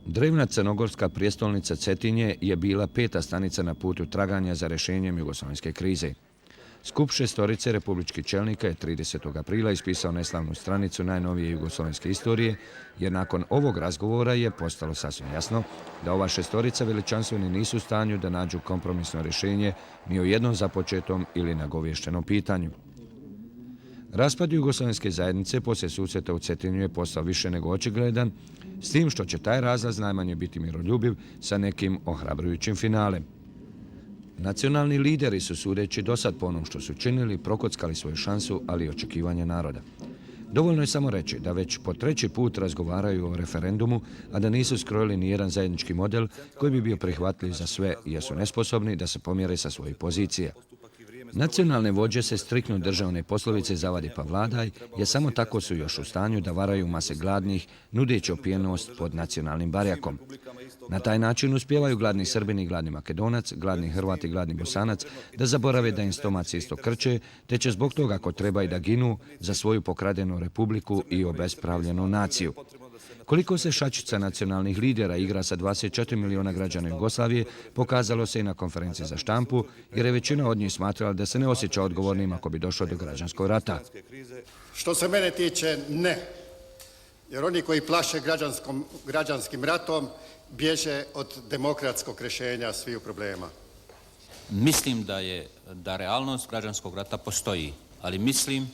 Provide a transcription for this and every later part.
Drevna crnogorska prijestolnica Cetinje je bila 5. stanica na putu traganja za rješenjem jugoslovenske krize. Skup šestorice republičkih čelnika je 30. aprila ispisao neslavnu stranicu najnovije jugoslovenske istorije, jer nakon ovog razgovora je postalo sasvim jasno da ova šestorica veličanstveni nisu u stanju da nađu kompromisno rješenje ni o jednom započetom ili nagovještenom pitanju. Raspad jugoslovenske zajednice poslije susreta u Cetinju je postao više nego očigledan, s tim što će taj razlaz najmanje biti miroljubiv sa nekim ohrabrujućim finalem. Nacionalni lideri su, sudeći dosad po onom što su činili, prokockali svoju šansu, ali i očekivanja naroda. Dovoljno je samo reći da već po 3. put razgovaraju o referendumu, a da nisu skrojili ni jedan zajednički model koji bi bio prihvatljiv za sve, jer su nesposobni da se pomjere sa svojih pozicija. Nacionalne vođe se striktno drže one poslovice zavadi pa vladaj, jer samo tako su još u stanju da varaju mase gladnih, nudeći opijenost pod nacionalnim barjakom. Na taj način uspijevaju gladni Srbin i gladni Makedonac, gladni Hrvat i gladni Bosanac da zaborave da im stomaci isto krče, te će zbog toga ako treba i da ginu za svoju pokradenu republiku i obespravljenu naciju. Koliko se šačica nacionalnih lidera igra sa 24 miliona građana Jugoslavije, pokazalo se i na konferenciji za štampu, jer je većina od njih smatrala da se ne osjeća odgovornim ako bi došlo do građanskog rata. Što se mene tiče, ne. Jer oni koji plaše građanskim ratom bježe od demokratskog rješenja svih problema. Mislim da realnost građanskog rata postoji, ali mislim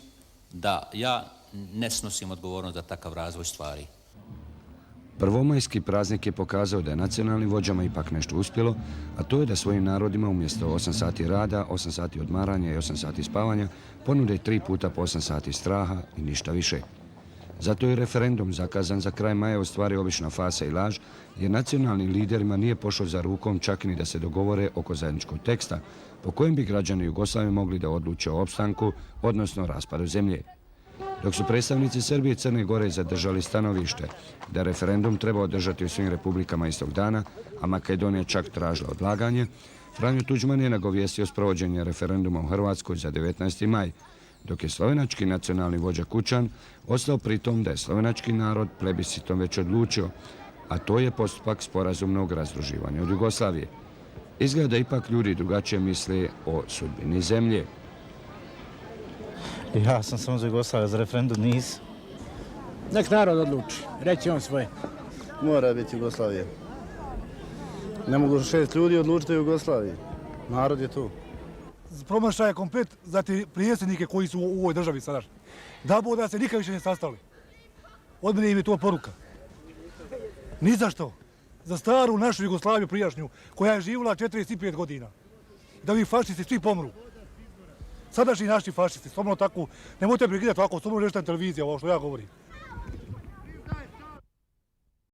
da ja ne snosim odgovornost za takav razvoj stvari. Prvomajski praznik je pokazao da je nacionalnim vođama ipak nešto uspjelo, a to je da svojim narodima umjesto 8 sati rada, 8 sati odmaranja i 8 sati spavanja ponude 3 puta po 8 sati straha i ništa više. Zato je referendum zakazan za kraj maja u stvari obična farsa i laž, jer nacionalnim liderima nije pošlo za rukom čak ni da se dogovore oko zajedničkog teksta po kojem bi građani Jugoslavije mogli da odluče o opstanku, odnosno raspadu zemlje. Dok su predstavnici Srbije i Crne Gore zadržali stanovište da referendum treba održati u svim republikama istog dana, a Makedonija čak tražila odlaganje, Franjo Tuđman je nagovijestio sprovođenje referenduma u Hrvatskoj za 19. maj, dok je slovenački nacionalni vođa Kučan ostao pritom da je slovenački narod plebiscitom već odlučio, a to je postupak sporazumnog razdruživanja od Jugoslavije. Izgleda da ipak ljudi drugačije misle o sudbini zemlje. Ja sam samo za Jugoslaviju, za referendum nisam. Nek narod odluči, reći on svoje. Mora biti Jugoslavije. Ne mogu 6 ljudi odlučiti o Jugoslaviji. Narod je tu. Promašaj je komplet za te prijesednike koji su u ovoj državi sada. Da bo da se nikad više ne sastali. Od mene im je to poruka. Ni za što. Za staru našu Jugoslaviju prijašnju, koja je živjela 45 godina. Da vi fašisti svi pomru. Sadašnji naši fašisti, slobodno tako, nemojte brigidati ovako, slobodno nešto na televiziji, ovo što ja govorim.